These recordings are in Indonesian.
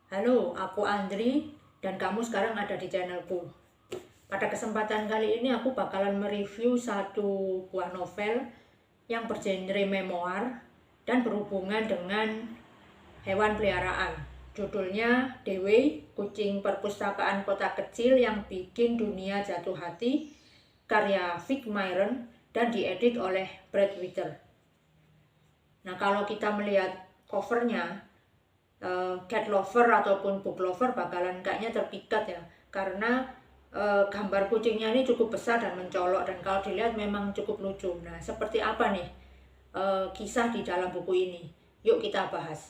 Halo, aku Andri dan kamu sekarang ada di channelku. Pada kesempatan kali ini aku bakalan mereview satu buah novel yang bergenre memoir dan berhubungan dengan hewan peliharaan. Judulnya Dewey, Kucing Perpustakaan Kota Kecil yang Bikin Dunia Jatuh Hati, karya Vic Myron dan diedit oleh Brad Whitaker. Nah, kalau kita melihat covernya, cat lover ataupun book lover bakalan kayaknya terpikat ya, karena gambar kucingnya ini cukup besar dan mencolok, dan kalau dilihat memang cukup lucu. Nah, seperti apa nih kisah di dalam buku ini? Yuk kita bahas.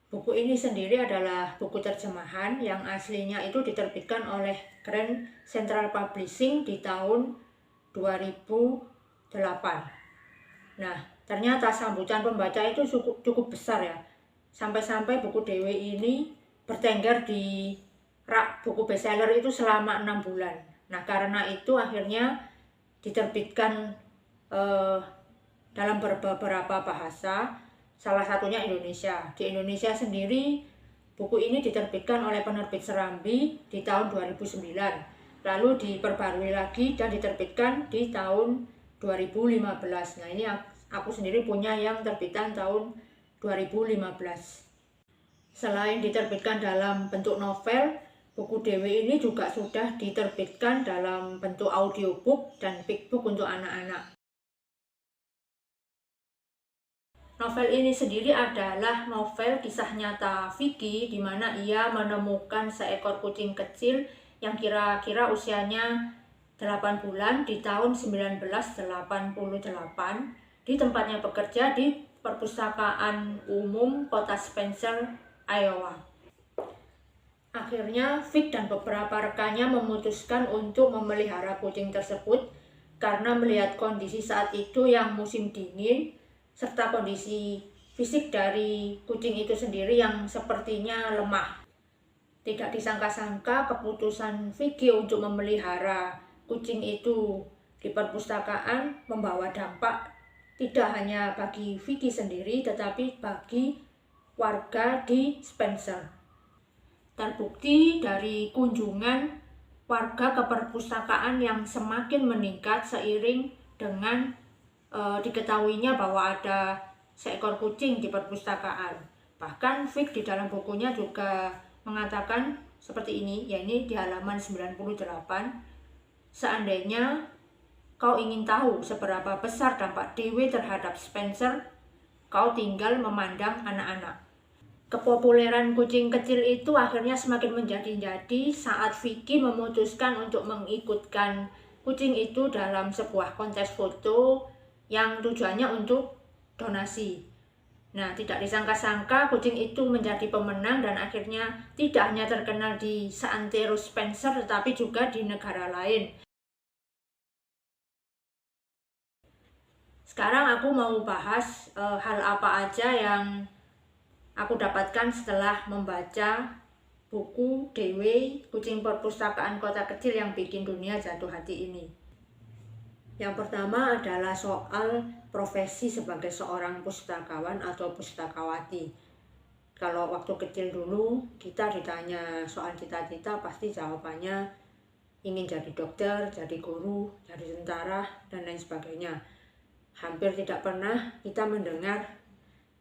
Buku ini sendiri adalah buku terjemahan yang aslinya itu diterbitkan oleh Grand Central Publishing di tahun 2008. Nah, ternyata sambutan pembaca itu cukup besar ya. Sampai-sampai buku Dewi ini bertengger di rak buku bestseller itu selama 6 bulan. Nah, karena itu akhirnya diterbitkan dalam beberapa bahasa, salah satunya Indonesia. Di Indonesia sendiri, buku ini diterbitkan oleh penerbit Serambi di tahun 2009. Lalu diperbarui lagi dan diterbitkan di tahun 2015. Nah, ini aku sendiri punya yang terbitan tahun 2015. Selain diterbitkan dalam bentuk novel, buku Dewi ini juga sudah diterbitkan dalam bentuk audiobook dan pickbook untuk anak-anak. Novel ini sendiri adalah novel kisah nyata Vicky, di mana ia menemukan seekor kucing kecil yang kira-kira usianya 8 bulan di tahun 1988 di tempatnya bekerja di Perpustakaan Umum Kota Spencer, Iowa. Akhirnya, Vic dan beberapa rekannya memutuskan untuk memelihara kucing tersebut karena melihat kondisi saat itu yang musim dingin, serta kondisi fisik dari kucing itu sendiri yang sepertinya lemah. Tidak disangka-sangka keputusan Vicky untuk memelihara kucing itu di perpustakaan membawa dampak tidak hanya bagi Vicky sendiri, tetapi bagi warga di Spencer. Terbukti dari kunjungan warga ke perpustakaan yang semakin meningkat seiring dengan diketahuinya bahwa ada seekor kucing di perpustakaan. Bahkan Vic di dalam bukunya juga mengatakan seperti ini, yakni di halaman 98, seandainya kau ingin tahu seberapa besar dampak Dewi terhadap Spencer, kau tinggal memandang anak-anak. Kepopuleran kucing kecil itu akhirnya semakin menjadi-jadi saat Vicky memutuskan untuk mengikutkan kucing itu dalam sebuah kontes foto yang tujuannya untuk donasi. Nah, tidak disangka-sangka kucing itu menjadi pemenang dan akhirnya tidak hanya terkenal di seantero Spencer tetapi juga di negara lain. Sekarang aku mau bahas hal apa aja yang aku dapatkan setelah membaca buku Dewi, Kucing Perpustakaan Kota Kecil yang Bikin Dunia Jatuh Hati ini. Yang pertama adalah soal profesi sebagai seorang pustakawan atau pustakawati. Kalau waktu kecil dulu kita ditanya soal cita-cita, pasti jawabannya ingin jadi dokter, jadi guru, jadi tentara, dan lain sebagainya. Hampir tidak pernah kita mendengar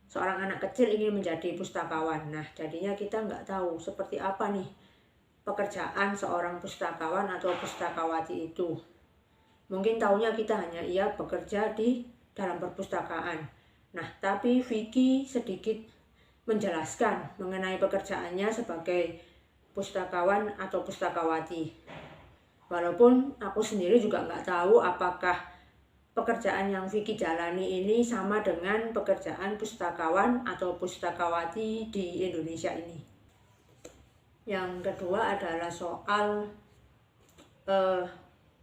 seorang anak kecil ingin menjadi pustakawan. Nah, jadinya kita nggak tahu seperti apa nih pekerjaan seorang pustakawan atau pustakawati itu. Mungkin tahunya kita hanya ia bekerja di dalam perpustakaan. Nah, tapi Vicky sedikit menjelaskan mengenai pekerjaannya sebagai pustakawan atau pustakawati. Walaupun aku sendiri juga nggak tahu apakah pekerjaan yang Vicky jalani ini sama dengan pekerjaan pustakawan atau pustakawati di Indonesia ini. Yang kedua adalah soal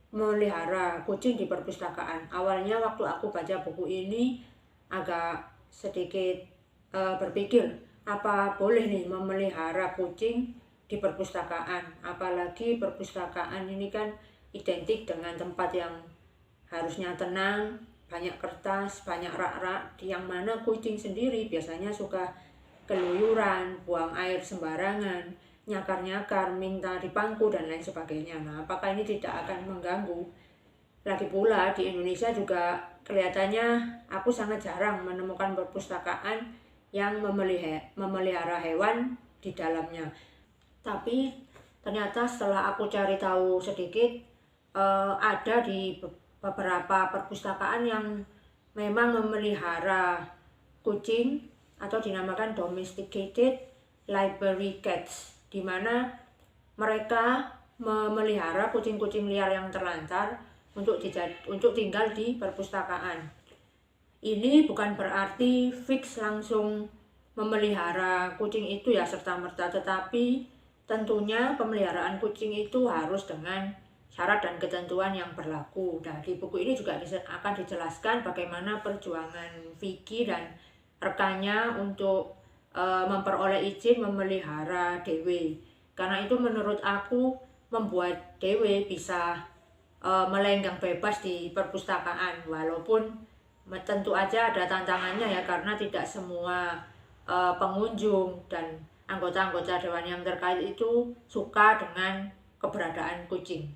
melihara kucing di perpustakaan. Awalnya waktu aku baca buku ini agak sedikit berpikir, apa boleh nih memelihara kucing di perpustakaan? Apalagi perpustakaan ini kan identik dengan tempat yang harusnya tenang, banyak kertas, banyak rak-rak, yang mana kucing sendiri biasanya suka keluyuran, buang air sembarangan, nyakar-nyakar, minta dipangku, dan lain sebagainya. Nah, apakah ini tidak akan mengganggu? Lagi pula di Indonesia juga kelihatannya aku sangat jarang menemukan perpustakaan yang memelihara hewan di dalamnya. Tapi ternyata setelah aku cari tahu sedikit, ada di beberapa perpustakaan yang memang memelihara kucing atau dinamakan domesticated library cats, di mana mereka memelihara kucing-kucing liar yang terlantar untuk tinggal di perpustakaan. Ini bukan berarti fix langsung memelihara kucing itu ya serta-merta, tetapi tentunya pemeliharaan kucing itu harus dengan syarat dan ketentuan yang berlaku. Nah, di buku ini juga akan dijelaskan bagaimana perjuangan Vicky dan rekannya untuk memperoleh izin memelihara Dewi. Karena itu menurut aku membuat Dewi bisa melenggang bebas di perpustakaan, walaupun tentu aja ada tantangannya ya, karena tidak semua pengunjung dan anggota-anggota dewan yang terkait itu suka dengan keberadaan kucing.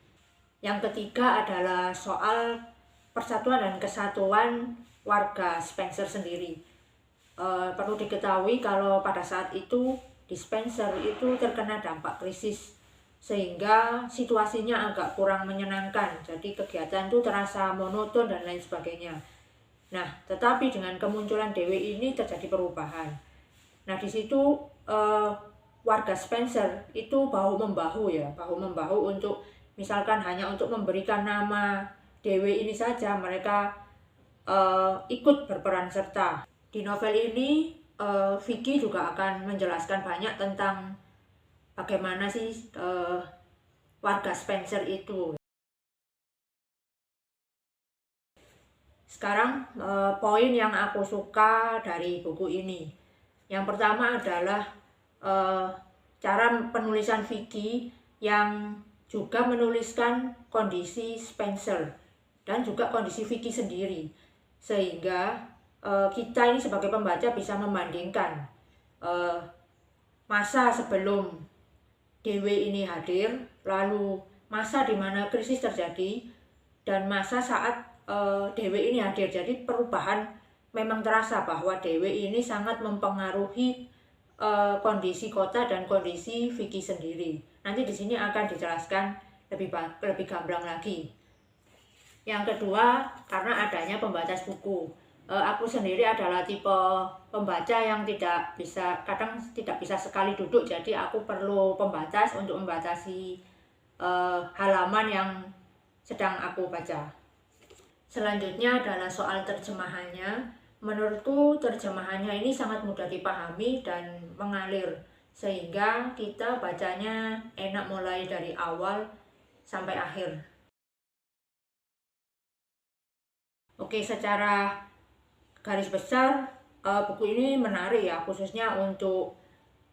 Yang ketiga adalah soal persatuan dan kesatuan warga Spencer sendiri. Perlu diketahui kalau pada saat itu di Spencer itu terkena dampak krisis, sehingga situasinya agak kurang menyenangkan, jadi kegiatan itu terasa monoton dan lain sebagainya. Nah, tetapi dengan kemunculan Dewi ini terjadi perubahan. Nah, di situ warga Spencer itu bahu membahu untuk misalkan hanya untuk memberikan nama Dewi ini saja, mereka ikut berperan serta. Di novel ini Vicky juga akan menjelaskan banyak tentang bagaimana sih warga Spencer itu. Sekarang poin yang aku suka dari buku ini. Yang pertama adalah cara penulisan Vicky yang juga menuliskan kondisi Spencer dan juga kondisi Vicky sendiri. Sehingga kita ini sebagai pembaca bisa membandingkan masa sebelum Dewi ini hadir, lalu masa di mana krisis terjadi, dan masa saat Dewi ini hadir. Jadi perubahan memang terasa bahwa Dewi ini sangat mempengaruhi kondisi kota dan kondisi Vicky sendiri. Nanti di sini akan dijelaskan lebih gamblang lagi. Yang kedua, karena adanya pembatas buku. Aku sendiri adalah tipe pembaca yang kadang tidak bisa sekali duduk, jadi aku perlu pembatas untuk membatasi halaman yang sedang aku baca. Selanjutnya adalah soal terjemahannya. Menurutku terjemahannya ini sangat mudah dipahami dan mengalir, sehingga kita bacanya enak mulai dari awal sampai akhir. Oke, secara garis besar buku ini menarik ya, khususnya untuk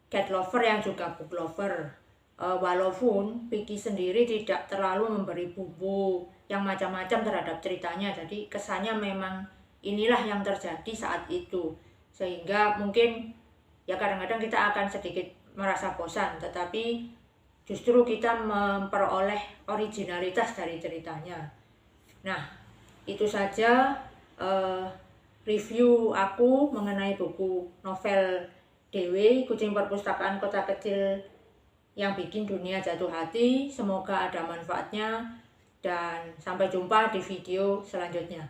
cat lover yang juga book lover. Walaupun Vicky sendiri tidak terlalu memberi bumbu yang macam-macam terhadap ceritanya, jadi kesannya memang inilah yang terjadi saat itu, sehingga mungkin ya kadang-kadang kita akan sedikit merasa bosan, tetapi justru kita memperoleh originalitas dari ceritanya. Nah, itu saja review aku mengenai buku novel Dewi, Kucing Perpustakaan Kota Kecil yang Bikin Dunia Jatuh Hati. Semoga ada manfaatnya dan sampai jumpa di video selanjutnya.